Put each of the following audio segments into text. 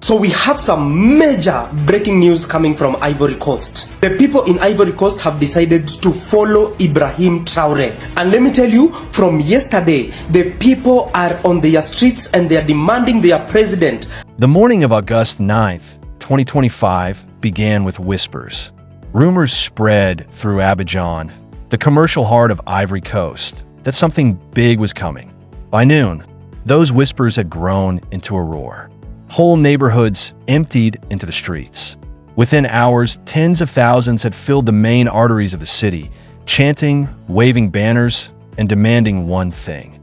So we have some major breaking news coming from Ivory Coast. The people in Ivory Coast have decided to follow Ibrahim Traore. And let me tell you, from yesterday, the people are on their streets and they are demanding their president. The morning of August 9th, 2025 began with whispers. Rumors spread through Abidjan, the commercial heart of Ivory Coast, that something big was coming. By noon, those whispers had grown into a roar. Whole neighborhoods emptied into the streets. Within hours, tens of thousands had filled the main arteries of the city, chanting, waving banners, and demanding one thing.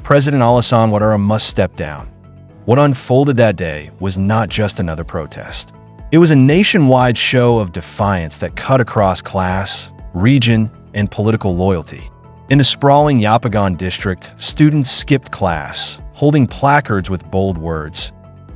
President Alassane Ouattara must step down. What unfolded that day was not just another protest. It was a nationwide show of defiance that cut across class, region, and political loyalty. In the sprawling Abidjan district, students skipped class, holding placards with bold words,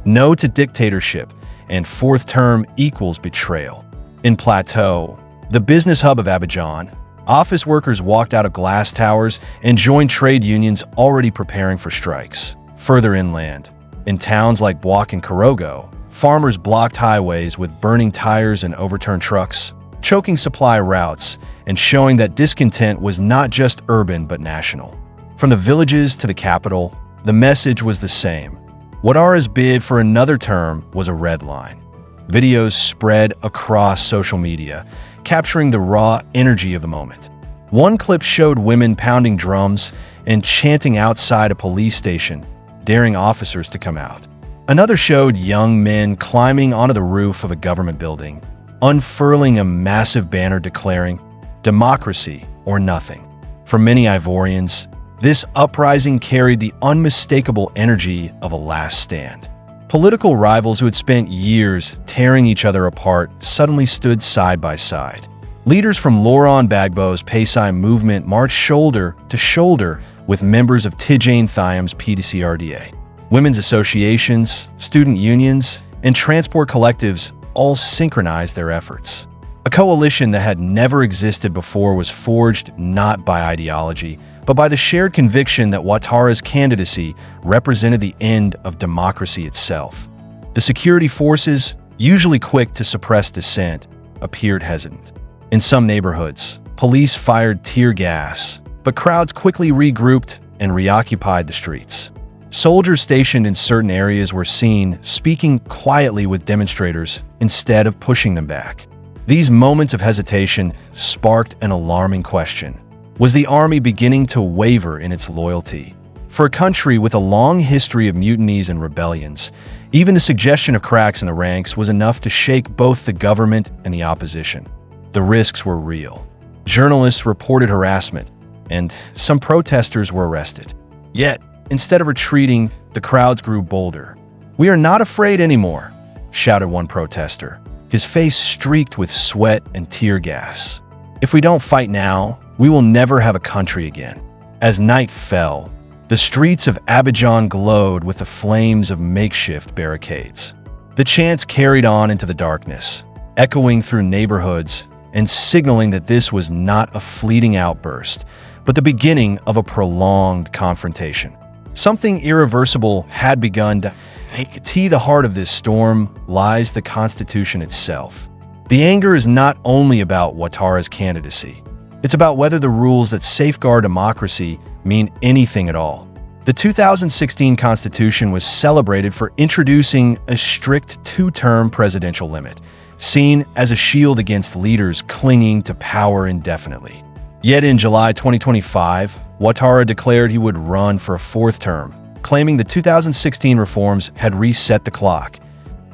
"No to dictatorship," and "Fourth term equals betrayal." In Plateau, the business hub of Abidjan, office workers walked out of glass towers and joined trade unions already preparing for strikes. Further inland, in towns like Bouak and Korogo, farmers blocked highways with burning tires and overturned trucks, choking supply routes and showing that discontent was not just urban but national. From the villages to the capital, the message was the same. Ouattara's bid for another term was a red line. Videos spread across social media, capturing the raw energy of the moment. One clip showed women pounding drums and chanting outside a police station, daring officers to come out. Another showed young men climbing onto the roof of a government building, unfurling a massive banner declaring, "Democracy or nothing." For many Ivorians, this uprising carried the unmistakable energy of a last stand. Political rivals who had spent years tearing each other apart suddenly stood side by side. Leaders from Laurent Gbagbo's Paysai movement marched shoulder to shoulder with members of Tidjane Thiam's PDCRDA. Women's associations, student unions, and transport collectives all synchronized their efforts. A coalition that had never existed before was forged not by ideology, but by the shared conviction that Ouattara's candidacy represented the end of democracy itself. The security forces, usually quick to suppress dissent, appeared hesitant. In some neighborhoods, police fired tear gas, but crowds quickly regrouped and reoccupied the streets. Soldiers stationed in certain areas were seen speaking quietly with demonstrators instead of pushing them back. These moments of hesitation sparked an alarming question. Was the army beginning to waver in its loyalty? For a country with a long history of mutinies and rebellions, even the suggestion of cracks in the ranks was enough to shake both the government and the opposition. The risks were real. Journalists reported harassment, and some protesters were arrested. Yet, instead of retreating, the crowds grew bolder. "We are not afraid anymore," shouted one protester, his face streaked with sweat and tear gas. "If we don't fight now, we will never have a country again." As night fell, the streets of Abidjan glowed with the flames of makeshift barricades. The chants carried on into the darkness, echoing through neighborhoods and signaling that this was not a fleeting outburst, but the beginning of a prolonged confrontation. Something irreversible had begun to at the heart of this storm lies the Constitution itself. The anger is not only about Ouattara's candidacy. It's about whether the rules that safeguard democracy mean anything at all. The 2016 Constitution was celebrated for introducing a strict two-term presidential limit, seen as a shield against leaders clinging to power indefinitely. Yet in July 2025, Ouattara declared he would run for a fourth term, claiming the 2016 reforms had reset the clock.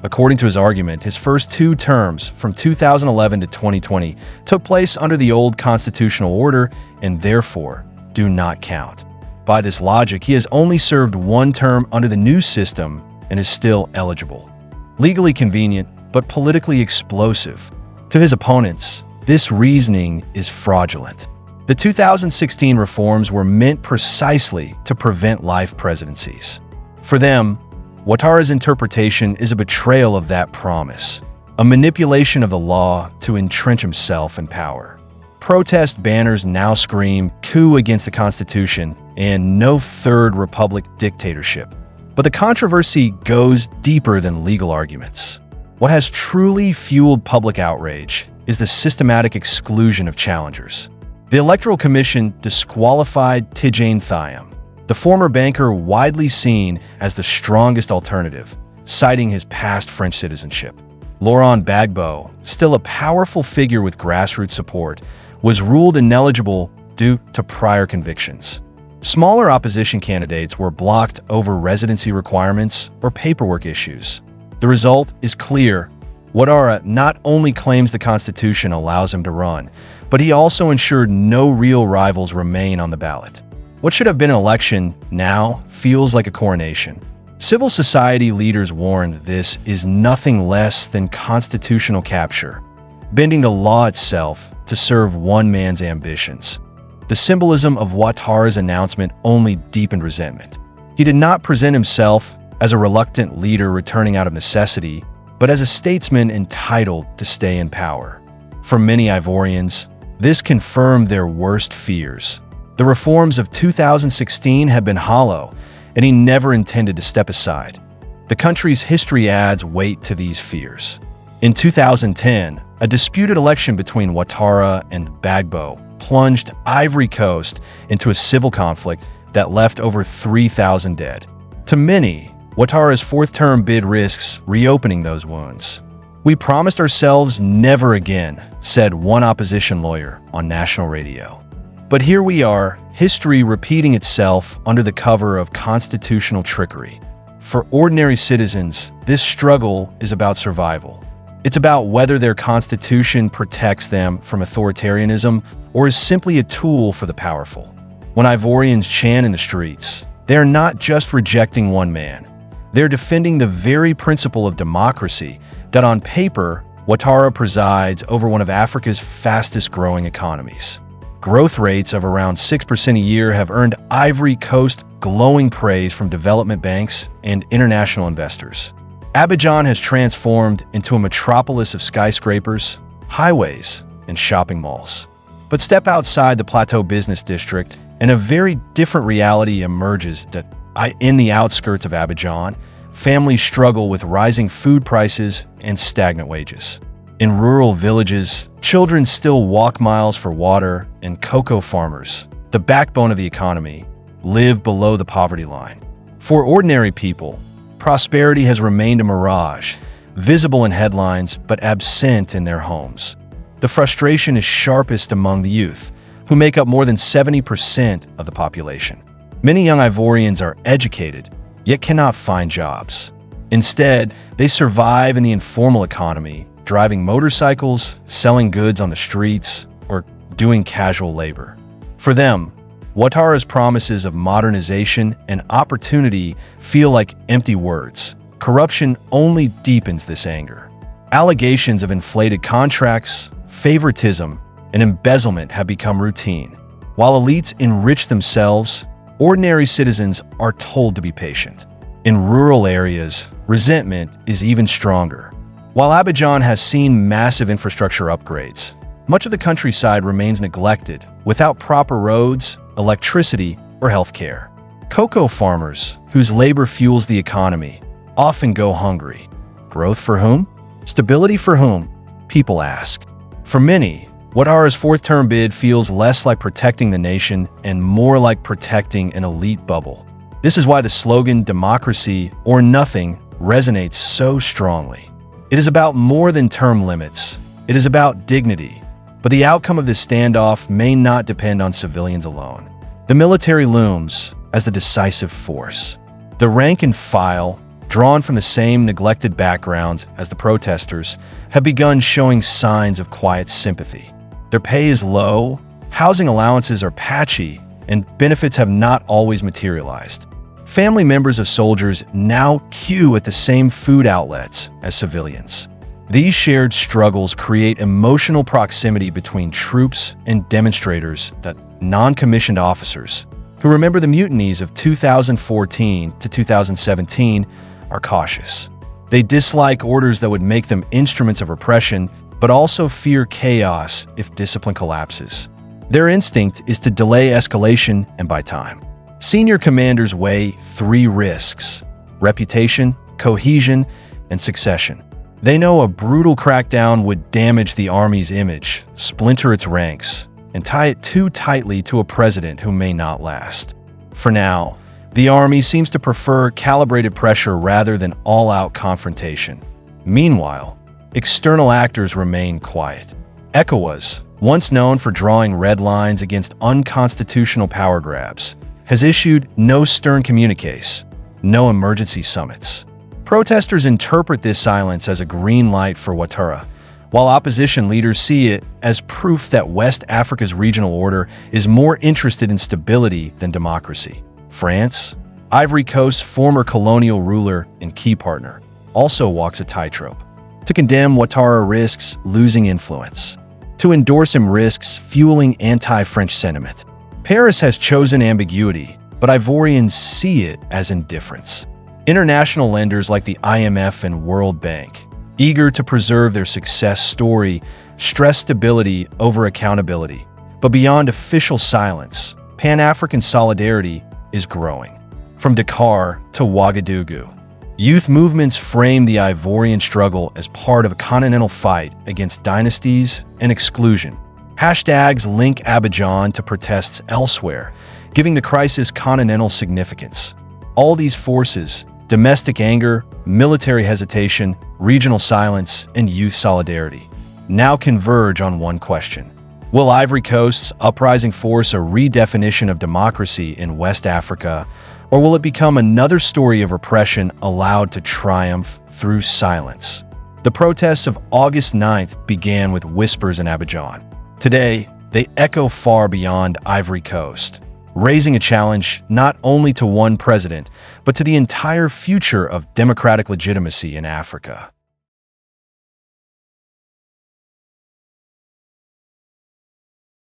According to his argument, his first two terms, from 2011 to 2020, took place under the old constitutional order and therefore do not count. By this logic, he has only served one term under the new system and is still eligible. Legally convenient, but politically explosive. To his opponents, this reasoning is fraudulent. The 2016 reforms were meant precisely to prevent life presidencies. For them, Ouattara's interpretation is a betrayal of that promise, a manipulation of the law to entrench himself in power. Protest banners now scream coup against the Constitution and no third republic dictatorship. But the controversy goes deeper than legal arguments. What has truly fueled public outrage is the systematic exclusion of challengers. The Electoral Commission disqualified Tidjane Thiam, the former banker widely seen as the strongest alternative, citing his past French citizenship. Laurent Gbagbo, still a powerful figure with grassroots support, was ruled ineligible due to prior convictions. Smaller opposition candidates were blocked over residency requirements or paperwork issues. The result is clear. Ouattara not only claims the Constitution allows him to run, but he also ensured no real rivals remain on the ballot. What should have been an election now feels like a coronation. Civil society leaders warned this is nothing less than constitutional capture, bending the law itself to serve one man's ambitions. The symbolism of Ouattara's announcement only deepened resentment. He did not present himself as a reluctant leader returning out of necessity, but as a statesman entitled to stay in power. For many Ivorians, this confirmed their worst fears. The reforms of 2016 had been hollow, and he never intended to step aside. The country's history adds weight to these fears. In 2010, a disputed election between Ouattara and Gbagbo plunged Ivory Coast into a civil conflict that left over 3,000 dead. To many, Ouattara's fourth-term bid risks reopening those wounds. "We promised ourselves never again," said one opposition lawyer on national radio. But here we are, history repeating itself under the cover of constitutional trickery. For ordinary citizens, this struggle is about survival. It's about whether their constitution protects them from authoritarianism or is simply a tool for the powerful. When Ivorians chant in the streets, they are not just rejecting one man. They're defending the very principle of democracy that on paper, Ouattara presides over one of Africa's fastest-growing economies. Growth rates of around 6% a year have earned Ivory Coast glowing praise from development banks and international investors. Abidjan has transformed into a metropolis of skyscrapers, highways, and shopping malls. But step outside the Plateau Business District, and a very different reality emerges that in the outskirts of Abidjan, families struggle with rising food prices and stagnant wages. In rural villages, children still walk miles for water, and cocoa farmers, the backbone of the economy, live below the poverty line. For ordinary people, prosperity has remained a mirage, visible in headlines but absent in their homes. The frustration is sharpest among the youth, who make up more than 70% of the population. Many young Ivorians are educated, yet cannot find jobs. Instead, they survive in the informal economy, driving motorcycles, selling goods on the streets, or doing casual labor. For them, Ouattara's promises of modernization and opportunity feel like empty words. Corruption only deepens this anger. Allegations of inflated contracts, favoritism, and embezzlement have become routine. While elites enrich themselves, ordinary citizens are told to be patient. In rural areas, resentment is even stronger. While Abidjan has seen massive infrastructure upgrades, much of the countryside remains neglected, without proper roads, electricity, or healthcare. Cocoa farmers, whose labor fuels the economy, often go hungry. Growth for whom? Stability for whom? People ask. For many, Ouattara's fourth-term bid feels less like protecting the nation and more like protecting an elite bubble. This is why the slogan "democracy or nothing" resonates so strongly. It is about more than term limits. It is about dignity. But the outcome of this standoff may not depend on civilians alone. The military looms as the decisive force. The rank and file, drawn from the same neglected backgrounds as the protesters, have begun showing signs of quiet sympathy. Their pay is low, housing allowances are patchy, and benefits have not always materialized. Family members of soldiers now queue at the same food outlets as civilians. These shared struggles create emotional proximity between troops and demonstrators that non-commissioned officers, who remember the mutinies of 2014 to 2017, are cautious. They dislike orders that would make them instruments of repression, but also fear chaos if discipline collapses. Their instinct is to delay escalation and buy time. Senior commanders weigh three risks: reputation, cohesion, and succession. They know a brutal crackdown would damage the army's image, splinter its ranks, and tie it too tightly to a president who may not last. For now, the army seems to prefer calibrated pressure rather than all-out confrontation. Meanwhile, external actors remain quiet. ECOWAS, once known for drawing red lines against unconstitutional power grabs, has issued no stern communiques, no emergency summits. Protesters interpret this silence as a green light for Ouattara, while opposition leaders see it as proof that West Africa's regional order is more interested in stability than democracy. France, Ivory Coast's former colonial ruler and key partner, also walks a tightrope. To condemn Ouattara risks losing influence. To endorse him risks fueling anti-French sentiment. Paris has chosen ambiguity, but Ivorians see it as indifference. International lenders like the IMF and World Bank, eager to preserve their success story, stress stability over accountability. But beyond official silence, Pan-African solidarity is growing. From Dakar to Ouagadougou, youth movements frame the Ivorian struggle as part of a continental fight against dynasties and exclusion. Hashtags link Abidjan to protests elsewhere, giving the crisis continental significance. All these forces, domestic anger, military hesitation, regional silence, and youth solidarity, now converge on one question. Will Ivory Coast's uprising force a redefinition of democracy in West Africa, or will it become another story of repression allowed to triumph through silence? The protests of August 9th began with whispers in Abidjan. Today, they echo far beyond Ivory Coast, raising a challenge not only to one president, but to the entire future of democratic legitimacy in Africa.